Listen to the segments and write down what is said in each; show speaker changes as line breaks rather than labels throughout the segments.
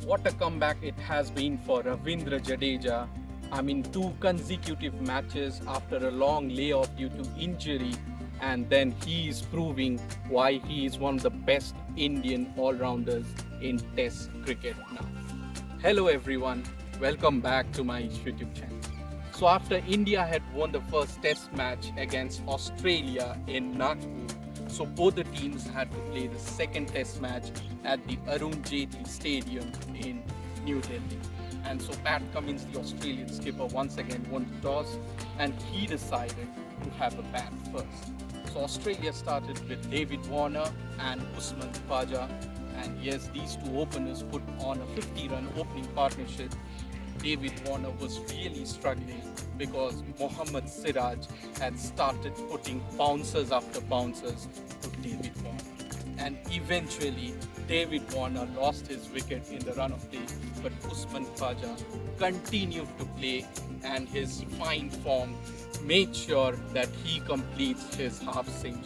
What a comeback it has been for Ravindra Jadeja. I mean, 2 consecutive matches after a long layoff due to injury, and then he is proving why he is one of the best Indian all-rounders in Test cricket now. Hello everyone, welcome back to my YouTube channel. So after India had won the first Test match against Australia in Nagpur, so both the teams had to play the second Test match at the Arun Jaitley Stadium in New Delhi. And so Pat Cummins, the Australian skipper, once again won the toss and he decided to have a bat first. So Australia started with David Warner and Usman Khawaja, and yes, these two openers put on a 50-run opening partnership. David Warner was really struggling because Mohammad Siraj had started putting bouncers after bouncers to David Warner. And eventually, David Warner lost his wicket in the run of play, but Usman Khawaja continued to play, and his fine form made sure that he completes his half century.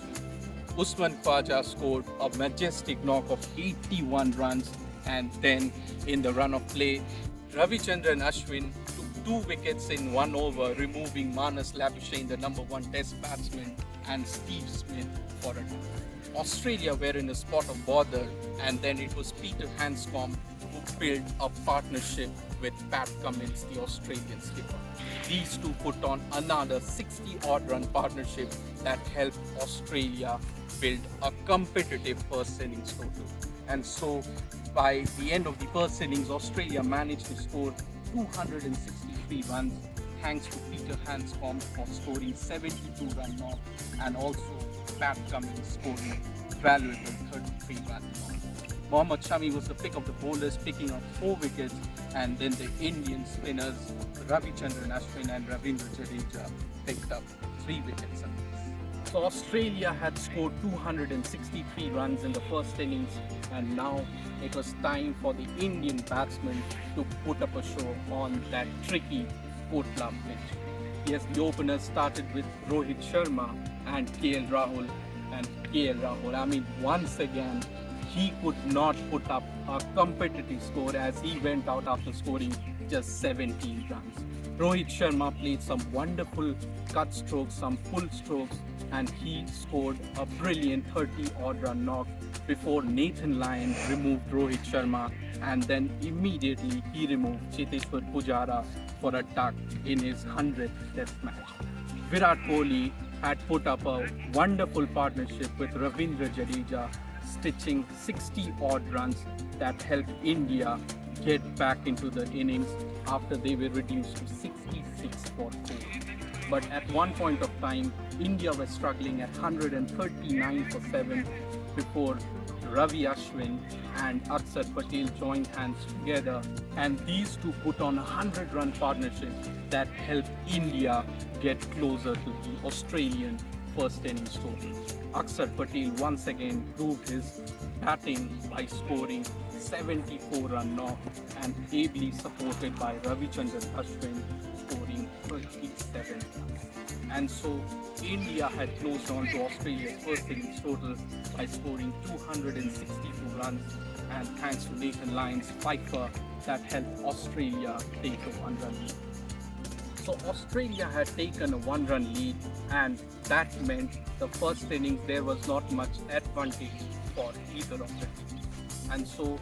Usman Khawaja scored a majestic knock of 81 runs, and then in the run of play, Ravichandran Ashwin took 2 wickets in 1 over, removing Marnus Labuschagne, the #1 Test batsman, and Steve Smith for a double. Australia were in a spot of bother, and then it was Peter Handscomb who built a partnership with Pat Cummins, the Australian skipper. These two put on another 60-odd run partnership that helped Australia build a competitive first innings total. And so by the end of the first innings, Australia managed to score 263 runs thanks to Peter Handscomb for scoring 72-run knock, and also Pat Cummins scoring valuable 33-run knock. Mohammad Shami was the pick of the bowlers, picking up 4 wickets, and then the Indian spinners Ravichandran Ashwin and Ravindra Jadeja picked up 3 wickets apiece. So Australia had scored 263 runs in the first innings, and now it was time for the Indian batsmen to put up a show on that tricky Kotla pitch. Yes, the openers started with Rohit Sharma and KL Rahul. And KL Rahul, I mean, once again, he could not put up a competitive score as he went out after scoring just 17 runs. Rohit Sharma played some wonderful cut strokes, some pull strokes, and he scored a brilliant 30-odd run knock before Nathan Lyon removed Rohit Sharma, and then immediately he removed Cheteshwar Pujara for a duck in his 100th Test match. Virat Kohli had put up a wonderful partnership with Ravindra Jadeja, stitching 60-odd runs that helped India get back into the innings after they were reduced to 66 for 4. But at one point of time, India was struggling at 139 for 7 before Ravi Ashwin and Axar joined hands together, and these two put on a 100-run partnership that helped India get closer to the Australian first innings total. Axar once again proved his batting by scoring 74-run knock, and ably supported by Ravichandran Ashwin scoring 37 runs. And so India had closed on to Australia's first innings total by scoring 262 runs, and thanks to Nathan Lyon's fifer that helped Australia take a 1-run lead. So Australia had taken a 1-run lead, and that meant the first innings there was not much advantage for either of the teams. And so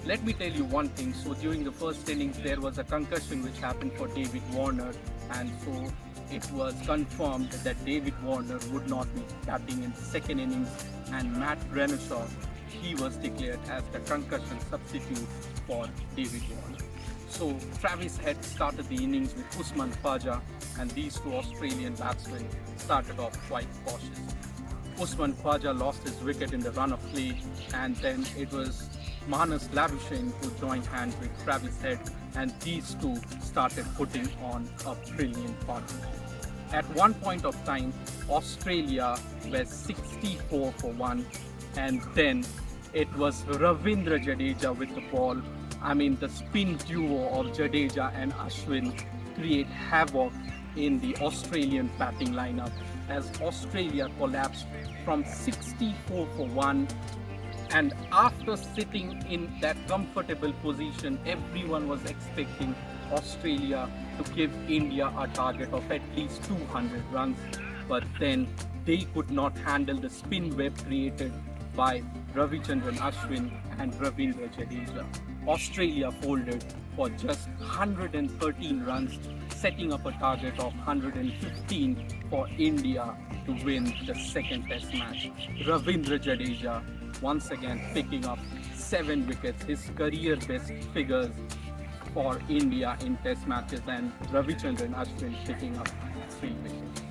let me tell you one thing. So during the first innings there was a concussion which happened for David Warner, and so it was confirmed that David Warner would not be batting in the second innings, and Matt Renoshaw, he was declared as the concussion substitute for David Warner. So Travis Head started the innings with Usman Khawaja, and these two Australian batsmen started off quite cautious. Usman Khawaja lost his wicket in the run of play, and then it was Marnus Labuschagne who joined hands with Travis Head, and these two started putting on a brilliant partnership. At one point of time, Australia were 64 for 1, and then it was Ravindra Jadeja with the ball. I mean, the spin duo of Jadeja and Ashwin create havoc in the Australian batting lineup as Australia collapsed from 64 for 1 And after sitting in that comfortable position, everyone was expecting Australia to give India a target of at least 200 runs. But then they could not handle the spin web created by Ravichandran Ashwin and Ravindra Jadeja. Australia folded for just 113 runs, setting up a target of 115 for India to win the second test match. Ravindra Jadeja once again picking up 7 wickets, his career best figures for India in test matches, and Ravichandran Ashwin picking up 3 wickets.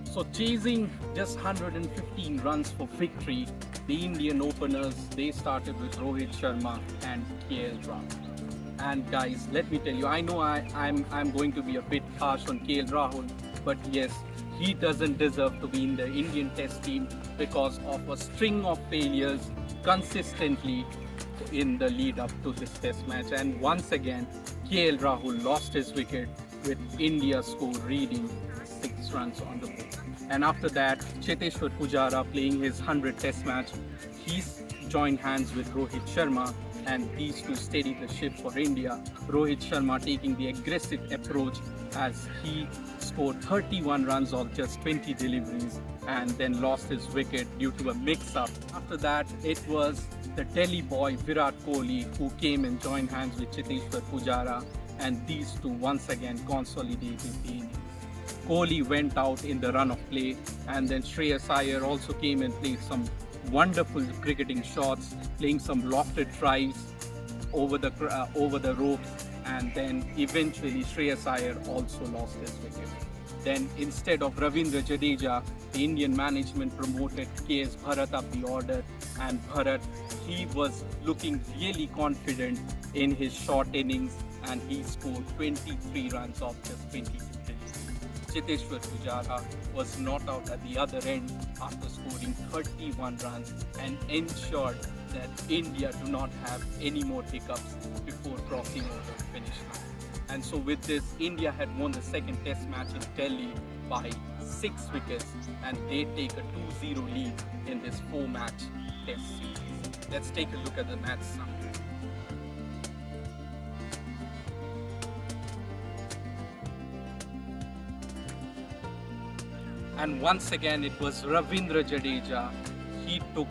So chasing just 115 runs for victory, the Indian openers, they started with Rohit Sharma and KL Rahul. And guys, let me tell you, I know I'm going to be a bit harsh on KL Rahul, but yes, he doesn't deserve to be in the Indian test team because of a string of failures consistently in the lead up to this test match. And once again, KL Rahul lost his wicket with India's score reading 6 runs on the board. And after that, Cheteshwar Pujara playing his 100th test match, he's joined hands with Rohit Sharma, and these two steadied the ship for India. Rohit Sharma taking the aggressive approach as he scored 31 runs on just 20 deliveries and then lost his wicket due to a mix-up. After that, it was the Delhi boy Virat Kohli who came and joined hands with Cheteshwar Pujara, and these two once again consolidated the innings. Kohli went out in the run of play, and then Shreyas Iyer also came and played some wonderful cricketing shots, playing some lofted drives over the ropes, and then eventually Shreyas Iyer also lost his wicket. Then instead of Ravindra Jadeja, the Indian management promoted KS Bharat up the order, and Bharat, he was looking really confident in his short innings, and he scored 23 runs off just 22 deliveries. Cheteshwar Pujara was not out at the other end after scoring 31 runs and ensured that India do not have any more hiccups before crossing over the finish line. And so with this, India had won the second test match in Delhi by 6 wickets, and they take a 2-0 lead in this 4-match test series. Let's take a look at the match summary. And once again, it was Ravindra Jadeja. He took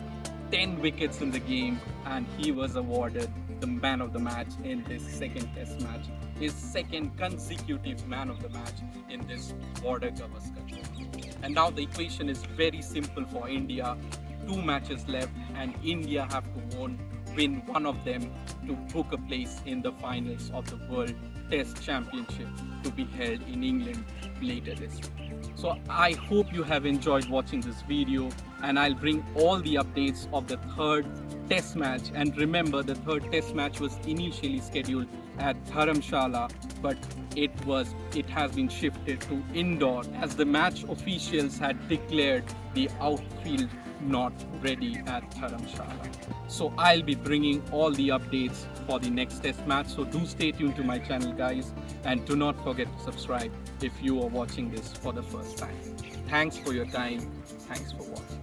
10 wickets in the game, and he was awarded the man of the match in this second test match. His second consecutive man of the match in this border Gavaskar. And now the equation is very simple for India. 2 matches left, and India have to win one of them to book a place in the finals of the World Test Championship to be held in England later this week. So I hope you have enjoyed watching this video, and I'll bring all the updates of the third test match. And remember, the third test match was initially scheduled at Dharamshala, but it has been shifted to Indore as the match officials had declared the outfield not ready at Dharamshala. So I'll be bringing all the updates for the next test match, so do stay tuned to my channel, guys, and do not forget to subscribe if you are watching this for the first time. Thanks for your time. Thanks for watching.